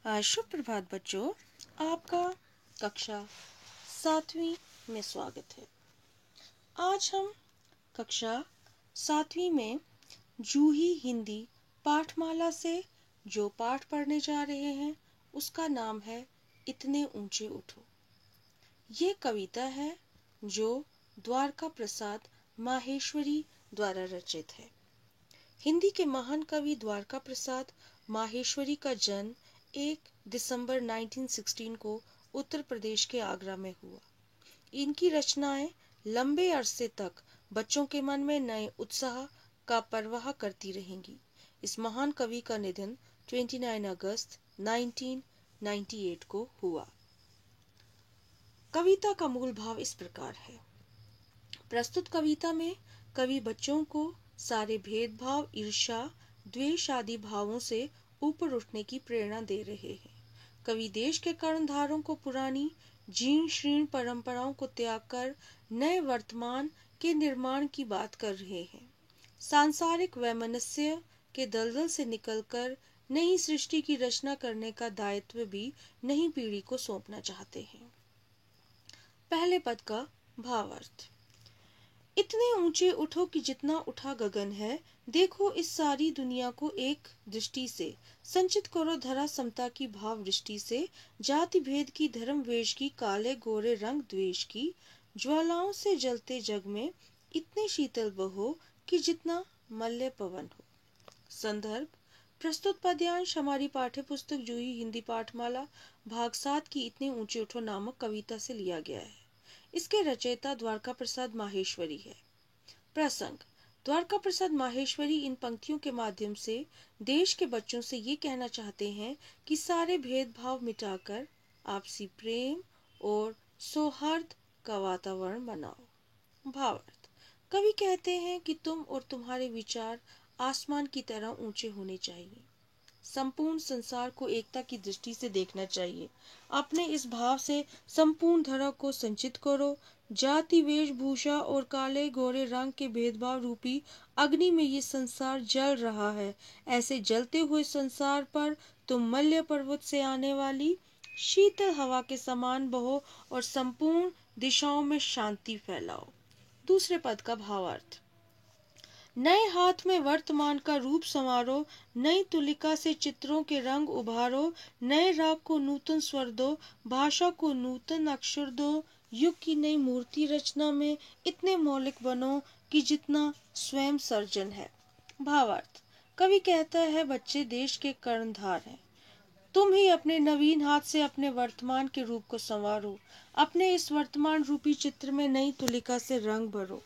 शुभ प्रभात बच्चों, आपका कक्षा 7वीं में स्वागत है। आज हम कक्षा 7वीं में जूही हिंदी पाठमाला से जो पाठ पढ़ने जा रहे हैं उसका नाम है इतने ऊंचे उठो। ये कविता है जो द्वारका प्रसाद माहेश्वरी द्वारा रचित है। हिंदी के महान कवि द्वारका प्रसाद माहेश्वरी का जन्म 1 दिसंबर 1916 को उत्तर प्रदेश के आगरा में हुआ। इनकी रचनाएं लंबे अरसे तक बच्चों के मन में नए उत्साह का प्रवाह करती रहेंगी। इस महान कवि का निधन 29 अगस्त 1998 को हुआ। कविता का मूल भाव इस प्रकार है। प्रस्तुत कविता में कवि बच्चों को सारे भेदभाव, ईर्ष्या, द्वेष आदि भावों से ऊपर उठने की प्रेरणा दे रहे हैं। कवि देश के कर्णधारों को पुरानी जीर्ण शीर्ण परंपराओं को त्याग कर नए वर्तमान के निर्माण की बात कर रहे हैं। सांसारिक वैमनस्य के दलदल से निकलकर नई सृष्टि की रचना करने का दायित्व भी नई पीढ़ी को सौंपना चाहते हैं। पहले पद का भावार्थ। इतने ऊंचे उठो कि जितना उठा गगन है, देखो इस सारी दुनिया को एक दृष्टि से, संचित करो धरा समता की भाव दृष्टि से, जाति भेद की, धर्म वेश की, काले गोरे रंग द्वेष की, ज्वालाओं से जलते जग में इतने शीतल बहो कि जितना मल्य पवन हो। संदर्भ: प्रस्तुत पद्यांश हमारी पाठ्य पुस्तक जूही हिंदी पाठमाला भाग 7 की इतने ऊंचे उठो नामक कविता से लिया गया है। इसके रचयिता द्वारका प्रसाद माहेश्वरी है। प्रसंग: द्वारका प्रसाद माहेश्वरी इन पंक्तियों के माध्यम से देश के बच्चों से ये कहना चाहते हैं कि सारे भेदभाव मिटाकर आपसी प्रेम और सौहार्द का वातावरण बनाओ। भावार्थ: कवि कहते हैं कि तुम और तुम्हारे विचार आसमान की तरह ऊंचे होने चाहिए। संपूर्ण संसार को एकता की दृष्टि से देखना चाहिए। अपने इस भाव से संपूर्ण धरा को संचित करो। जाति, वेशभूषा और काले गोरे रंग के भेदभाव रूपी अग्नि में ये संसार जल रहा है। ऐसे जलते हुए संसार पर तुम मल्य पर्वत से आने वाली शीतल हवा के समान बहो और संपूर्ण दिशाओं में शांति फैलाओ। दूसरे पद का भावार्थ। नए हाथ में वर्तमान का रूप संवारो, नई तुलिका से चित्रों के रंग उभारो, नए राग को नूतन स्वर दो, भाषा को नूतन अक्षर दो, युग की नई मूर्ति रचना में इतने मौलिक बनो कि जितना स्वयं सर्जन है। भावार्थ: कवि कहता है बच्चे देश के कर्णधार हैं। तुम ही अपने नवीन हाथ से अपने वर्तमान के रूप को संवारो। अपने इस वर्तमान रूपी चित्र में नई तुलिका से रंग भरो।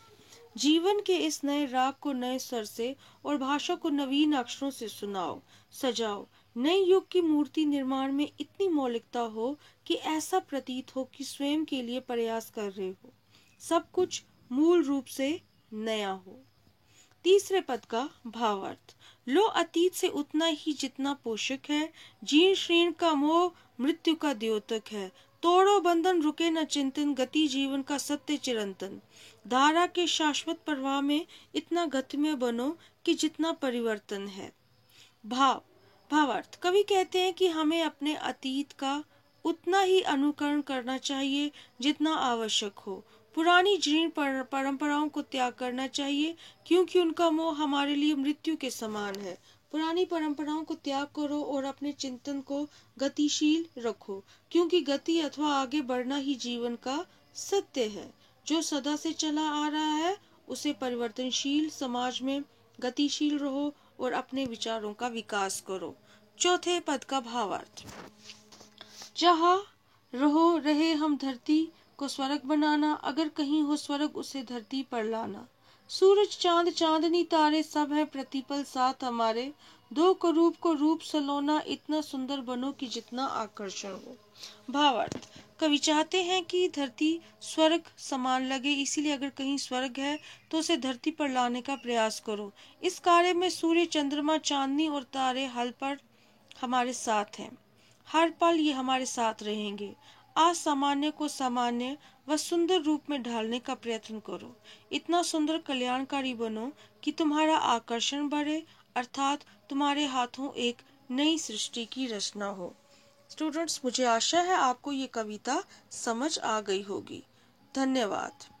जीवन के इस नए राग को नए स्वर से और भाषा को नवीन अक्षरों से सुनाओ, सजाओ। नए युग की मूर्ति निर्माण में इतनी मौलिकता हो कि ऐसा प्रतीत हो कि स्वयं के लिए प्रयास कर रहे हो। सब कुछ मूल रूप से नया हो। तीसरे पद का भावार्थ। लो अतीत से उतना ही जितना पोषक है, जीर्ण शीर्ण का मोह मृत्यु का द्योतक है। तोड़ो बंधन, रुके न चिंतन, गति जीवन का सत्य चिरंतन। धारा के शाश्वत प्रवाह में इतना गतिमय बनो कि जितना परिवर्तन है। भावार्थ: कवि कहते हैं कि हमें अपने अतीत का उतना ही अनुकरण करना चाहिए जितना आवश्यक हो। पुरानी जीर्ण परंपराओं को त्याग करना चाहिए क्योंकि उनका मोह हमारे लिए मृत्यु के समान है। पुरानी परंपराओं को त्याग करो और अपने चिंतन को गतिशील रखो, क्योंकि गति अथवा आगे बढ़ना ही जीवन का सत्य है। जो सदा से चला आ रहा है उसे परिवर्तनशील समाज में गतिशील रहो और अपने विचारों का विकास करो। चौथे पद का भावार्थ। जहाँ रहे हम धरती को स्वर्ग बनाना, अगर कहीं हो स्वर्ग उसे धरती पर लाना। सूरज चांद चांदनी तारे सब है प्रतिपल साथ हमारे, दो करूप को रूप सलोना, इतना सुंदर बनो कि जितना आकर्षण हो। भावार्थ: कवि चाहते हैं कि धरती स्वर्ग समान लगे, इसीलिए अगर कहीं स्वर्ग है तो उसे धरती पर लाने का प्रयास करो। इस कार्य में सूर्य, चंद्रमा, चांदनी और तारे हल पर हमारे साथ हैं। हर पल ये हमारे साथ रहेंगे। असामान्य को सामान्य व सुंदर रूप में ढालने का प्रयत्न करो। इतना सुंदर कल्याणकारी बनो कि तुम्हारा आकर्षण बढ़े, अर्थात तुम्हारे हाथों एक नई सृष्टि की रचना हो। स्टूडेंट्स, मुझे आशा है आपको ये कविता समझ आ गई होगी। धन्यवाद।